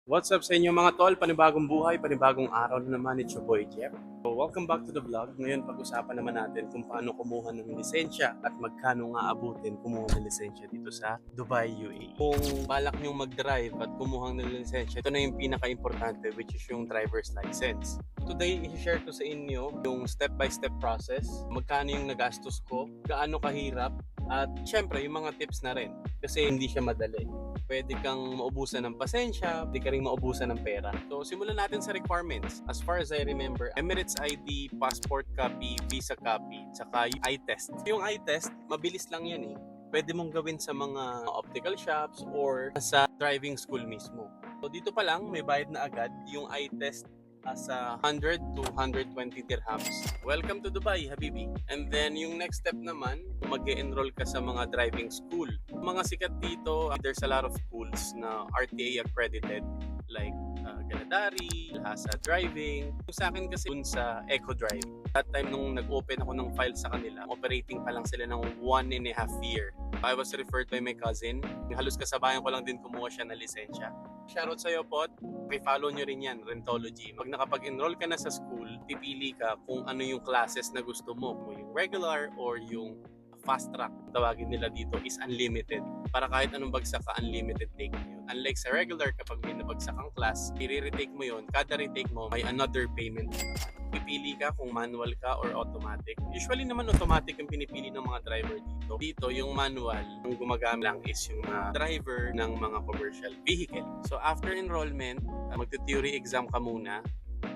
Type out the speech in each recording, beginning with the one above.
What's up sa inyo mga tol? Panibagong buhay, panibagong araw na naman. It's your boy Jeff. So, welcome back to the vlog. Ngayon pag-usapan naman natin kung paano kumuha ng lisensya at magkano nga abutin kumuha ng lisensya dito sa Dubai, UAE. Kung balak nyong mag-drive at kumuha ng lisensya, ito na yung pinaka-importante, which is yung driver's license. Today, i-share ko sa inyo yung step-by-step process, magkano yung nagastos ko, gaano kahirap, at syempre yung mga tips na rin kasi hindi siya madali. Pwede kang maubusan ng pasensya, pwede ka rin maubusan ng pera. So, simulan natin sa requirements. As far as I remember, Emirates ID, passport copy, visa copy, saka yung eye test. Yung eye test, mabilis lang yan eh. Pwede mong gawin sa mga optical shops or sa driving school mismo. So, dito pa lang, may bayad na agad yung eye test sa 100 to 120 dirhams. Welcome to Dubai, Habibi. And then yung next step naman, mag-enroll ka sa mga driving school. Mga sikat dito, there's a lot of schools na RTA accredited like Galadari, Lhasa Driving. Yung sa akin kasi dun sa Eco Drive. That time nung nag-open ako ng file sa kanila, operating pa lang sila ng 1.5 year. I was referred by my cousin. Halos kasabayan ko lang din kumuha siya na lisensya. Shoutout sa'yo, Pot. I-follow nyo rin yan, Rentology. Pag nakapag-enroll ka na sa school, pipili ka kung ano yung classes na gusto mo. Kung yung regular or yung fast track. Tawagin nila dito is unlimited. Para kahit anong bagsak ka, unlimited take mo yun. Unlike sa regular, kapag may nabagsak ang class, i-retake mo yun. Kada retake mo, may another payment. Pipili ka kung manual ka or automatic. Usually naman automatic yung pinipili ng mga driver dito. Dito yung manual, ang gumagamit lang is yung driver ng mga commercial vehicle. So after enrollment, magte-theory exam ka muna.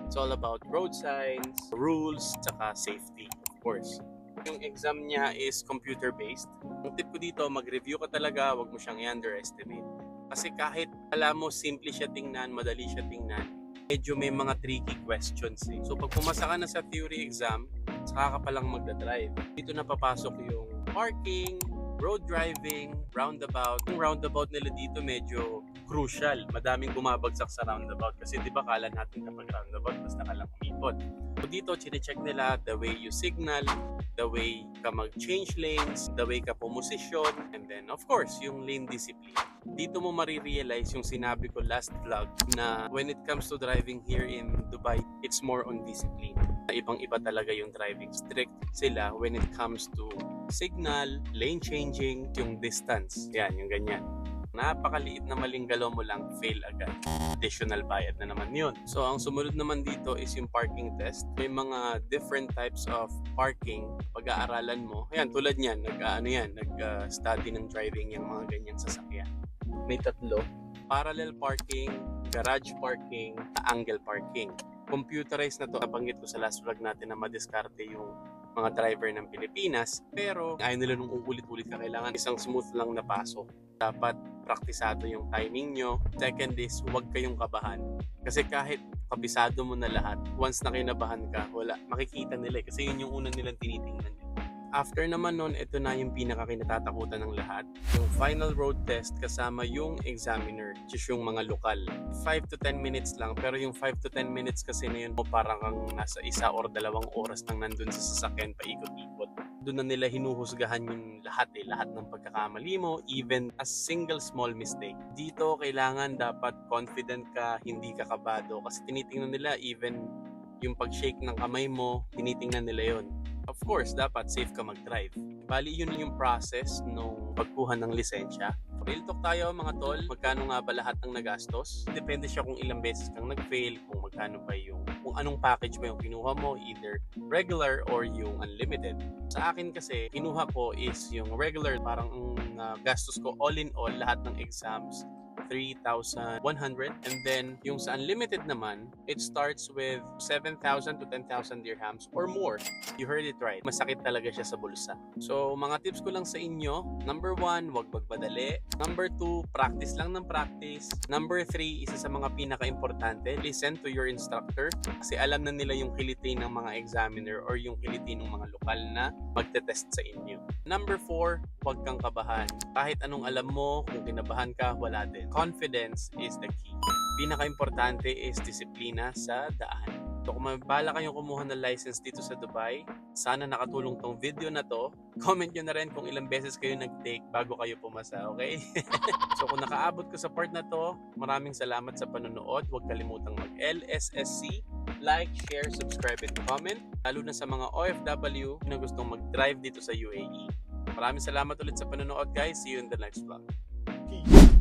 It's all about road signs, rules, tsaka safety, of course. Yung exam niya is computer-based. Ang tip ko dito, mag-review ka talaga, wag mo siyang i-underestimate. Kasi kahit alam mo, simple siya tingnan, madali siya tingnan, medyo may mga tricky questions eh. So pag pumasa ka na sa theory exam, saka ka palang magdadrive. Dito na papasok yung parking, road driving, roundabout. Yung roundabout nila dito medyo crucial. Madaming bumabagsak sa roundabout kasi di ba kala natin kapag roundabout basta ka lang umikot. So dito, chinecheck nila the way you signal, the way ka mag-change lanes, the way ka pumosisyon, and then of course, yung lane discipline. Dito mo marirealize yung sinabi ko last vlog na when it comes to driving here in Dubai, it's more on discipline. Ibang-iba talaga yung driving. Strict sila when it comes to signal, lane changing, yung distance. Yan, yung ganyan. Napakaliit na maling galaw mo lang, fail agad. Additional bayad na naman yun. So, ang sumunod naman dito is yung parking test. May mga different types of parking pag-aaralan mo. Ayan, tulad niyan, nag-study ng driving yung mga ganyang sasakyan. May tatlo. Parallel parking, garage parking, angle parking. Computerized na to. Nabanggit ko sa last vlog natin na madiskarte yung mga driver ng Pilipinas. Pero ayaw nila nung uulit-ulit ka. Kailangan isang smooth lang na pasok. Dapat praktisado yung timing nyo. Second is, huwag kayong kabahan. Kasi kahit kabisado mo na lahat, once na kinabahan ka, wala, makikita nila. Kasi yun yung unang nilang tinitingnan. After naman nun, ito na yung pinaka-kinatatakutan ng lahat. Yung final road test kasama yung examiner, which is yung mga lokal. 5 to 10 minutes lang, pero yung 5 to 10 minutes kasi na yun, parang kang nasa 1 or 2 oras nang nandun sa sasakyan, paikot-ikot. Doon na nila hinuhusgahan yung lahat ng pagkakamali mo, even a single small mistake. Dito, kailangan dapat confident ka, hindi ka kabado, kasi tinitingnan nila even yung pag-shake ng kamay mo, tinitingnan nila yon. Of course, dapat safe ka mag-drive. Bali, yun yung process nung pagkuha ng lisensya. Real talk tayo mga tol, magkano nga ba lahat ng nagastos? Depende siya kung ilang beses kang nag-fail, kung magkano ba kung anong package ba yung kinuha mo, either regular or yung unlimited. Sa akin kasi, kinuha ko is yung regular, parang gastos ko all in all, lahat ng exams, 3,100. And then, yung sa unlimited naman, it starts with 7,000 to 10,000 dirhams or more. You heard it right. Masakit talaga siya sa bulsa. So, mga tips ko lang sa inyo. Number 1, huwag magmadali. Number 2, practice lang ng practice. Number 3, isa sa mga pinaka-importante, listen to your instructor. Kasi alam na nila yung kiliti ng mga examiner or yung kiliti ng mga lokal na magte-test sa inyo. Number 4, huwag kang kabahan. Kahit anong alam mo, kung kinabahan ka, wala din. Confidence is the key. Pinaka-importante is disiplina sa daan. So kung may bala kayong kumuha ng license dito sa Dubai, sana nakatulong tong video na to. Comment nyo na rin kung ilang beses kayo nag-take bago kayo pumasa, okay? So kung nakaabot ka sa part na to, maraming salamat sa panonood. Huwag kalimutang mag-LSSC, like, share, subscribe, and comment. Lalo na sa mga OFW na gustong mag-drive dito sa UAE. Maraming salamat ulit sa panonood, guys. See you in the next vlog. Peace!